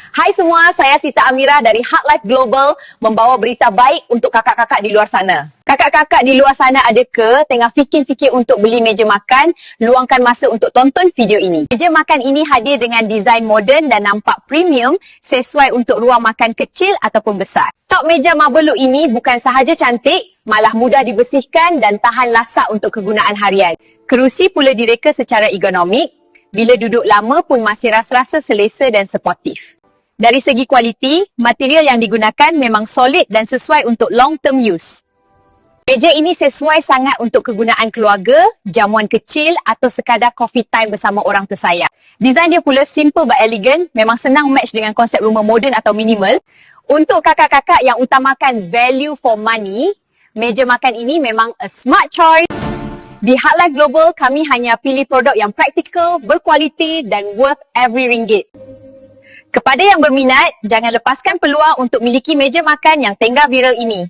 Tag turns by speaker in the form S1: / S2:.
S1: Hai semua, saya Sita Amirah dari Heart Life Global membawa berita baik untuk kakak-kakak di luar sana. Kakak-kakak di luar sana ada ke tengah fikir-fikir untuk beli meja makan? Luangkan masa untuk tonton video ini. Meja makan ini hadir dengan desain moden dan nampak premium sesuai untuk ruang makan kecil ataupun besar. Top meja marble look ini bukan sahaja cantik, malah mudah dibersihkan dan tahan lasak untuk kegunaan harian. Kerusi pula direka secara ergonomik, bila duduk lama pun masih rasa-rasa selesa dan sportif. Dari segi kualiti, material yang digunakan memang solid dan sesuai untuk long term use. Meja ini sesuai sangat untuk kegunaan keluarga, jamuan kecil atau sekadar coffee time bersama orang tersayang. Desain dia pula simple but elegant, memang senang match dengan konsep rumah moden atau minimal. Untuk kakak-kakak yang utamakan value for money, meja makan ini memang a smart choice. Di Heart Life Global, kami hanya pilih produk yang praktikal, berkualiti dan worth every ringgit. Kepada yang berminat, jangan lepaskan peluang untuk miliki meja makan yang tengah viral ini.